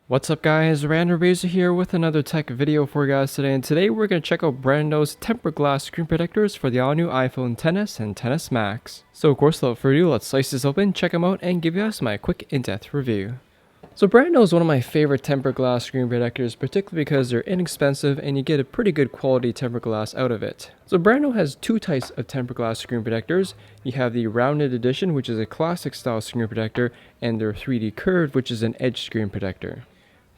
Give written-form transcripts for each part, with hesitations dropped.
What's up guys, Brando here with another tech video for you guys today, and today we're going to check out Brando's tempered glass screen protectors for the all-new iPhone XS and XS Max. So of course, without further ado, let's slice this open, check them out, and give you guys my quick in-depth review. So Brando is one of my favorite tempered glass screen protectors, particularly because they're inexpensive and you get a pretty good quality tempered glass out of it. So Brando has two types of tempered glass screen protectors. You have the rounded edition, which is a classic style screen protector, and their 3D curved, which is an edge screen protector.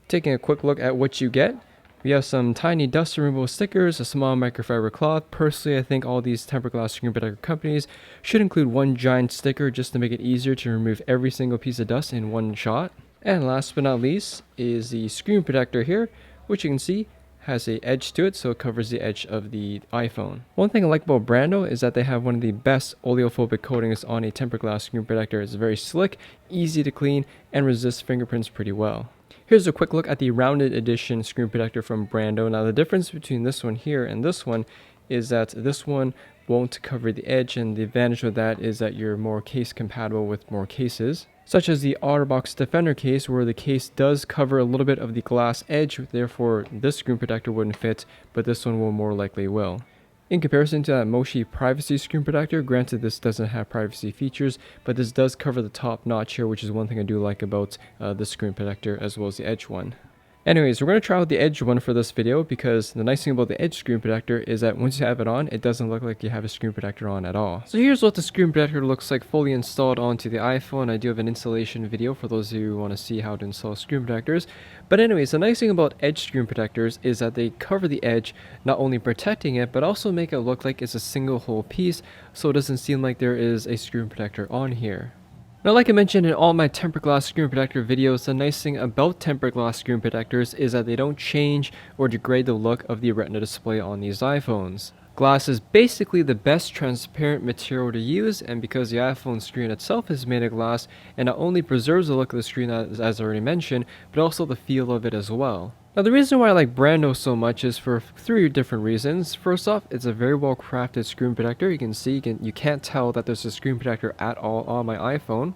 Taking a quick look at what you get, we have some tiny dust removal stickers, a small microfiber cloth. Personally, I think all these tempered glass screen protector companies should include one giant sticker just to make it easier to remove every single piece of dust in one shot. And last but not least is the screen protector here, which you can see has an edge to it, so it covers the edge of the iPhone. One thing I like about Brando is that they have one of the best oleophobic coatings on a tempered glass screen protector. It's very slick, easy to clean, and resists fingerprints pretty well. Here's a quick look at the rounded edition screen protector from Brando. Now the difference between this one here and this one is that this one won't cover the edge, and the advantage of that is that you're more case compatible with more cases, such as the OtterBox Defender case, where the case does cover a little bit of the glass edge, therefore this screen protector wouldn't fit, but this one will more likely will. In comparison to that Moshi privacy screen protector, granted this doesn't have privacy features, but this does cover the top notch here, which is one thing I do like about this screen protector as well as the edge one. Anyways, we're going to try out the edge one for this video, because the nice thing about the edge screen protector is that once you have it on, it doesn't look like you have a screen protector on at all. So here's what the screen protector looks like fully installed onto the iPhone. I do have an installation video for those of you who want to see how to install screen protectors. But anyways, the nice thing about edge screen protectors is that they cover the edge, not only protecting it, but also make it look like it's a single whole piece, so it doesn't seem like there is a screen protector on here. Now, like I mentioned in all my tempered glass screen protector videos, the nice thing about tempered glass screen protectors is that they don't change or degrade the look of the Retina display on these iPhones. Glass is basically the best transparent material to use, and because the iPhone screen itself is made of glass, it not only preserves the look of the screen as I already mentioned, but also the feel of it as well. Now the reason why I like Brando so much is for three different reasons. First off, it's a very well crafted screen protector. You can see, you can't tell that there's a screen protector at all on my iPhone.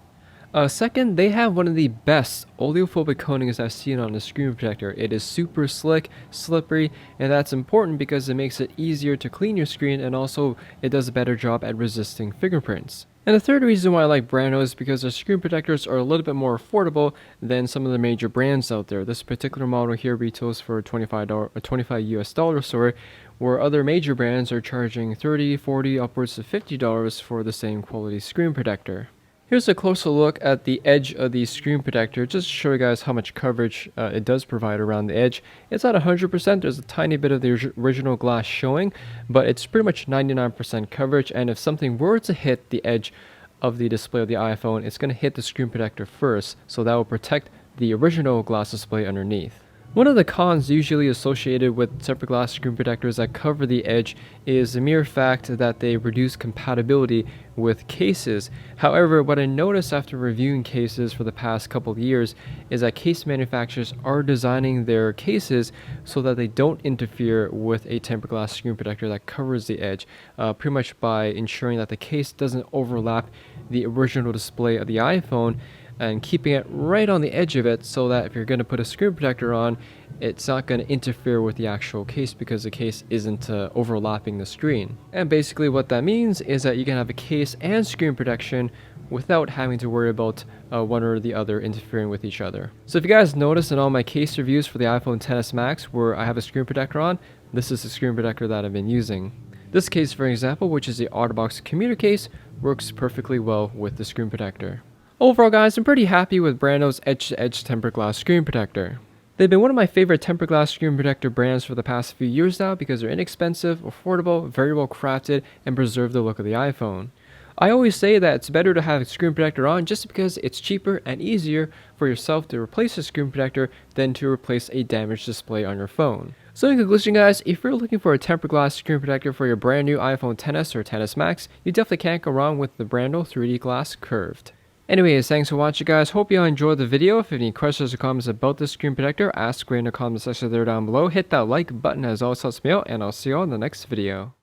Second, they have one of the best oleophobic coatings I've seen on a screen protector. It is super slick, slippery, and that's important because it makes it easier to clean your screen, and also it does a better job at resisting fingerprints. And the third reason why I like Brando is because their screen protectors are a little bit more affordable than some of the major brands out there. This particular model here retails for $25 US dollars, sorry, where other major brands are charging $30, $40, upwards of $50 for the same quality screen protector. Here's a closer look at the edge of the screen protector, just to show you guys how much coverage it does provide around the edge. It's not 100%, there's a tiny bit of the original glass showing, but it's pretty much 99% coverage, and if something were to hit the edge of the display of the iPhone, it's going to hit the screen protector first, so that will protect the original glass display underneath. One of the cons usually associated with tempered glass screen protectors that cover the edge is the mere fact that they reduce compatibility with cases. However, what I noticed after reviewing cases for the past couple of years is that case manufacturers are designing their cases so that they don't interfere with a tempered glass screen protector that covers the edge, pretty much by ensuring that the case doesn't overlap the original display of the iPhone, and keeping it right on the edge of it, so that if you're going to put a screen protector on, it's not going to interfere with the actual case because the case isn't overlapping the screen. And basically what that means is that you can have a case and screen protection without having to worry about one or the other interfering with each other. So if you guys notice in all my case reviews for the iPhone XS Max where I have a screen protector on, this is the screen protector that I've been using. This case, for example, which is the OtterBox commuter case, works perfectly well with the screen protector. Overall guys, I'm pretty happy with Brando's edge-to-edge tempered glass screen protector. They've been one of my favorite tempered glass screen protector brands for the past few years now because they're inexpensive, affordable, very well crafted, and preserve the look of the iPhone. I always say that it's better to have a screen protector on just because it's cheaper and easier for yourself to replace a screen protector than to replace a damaged display on your phone. So in conclusion guys, if you're looking for a tempered glass screen protector for your brand new iPhone XS or XS Max, you definitely can't go wrong with the Brando 3D Glass Curved. Anyways, thanks for watching guys, hope you all enjoyed the video. If you have any questions or comments about this screen protector, ask away in the comment section there down below. Hit that like button as always helps me out, and I'll see you all in the next video.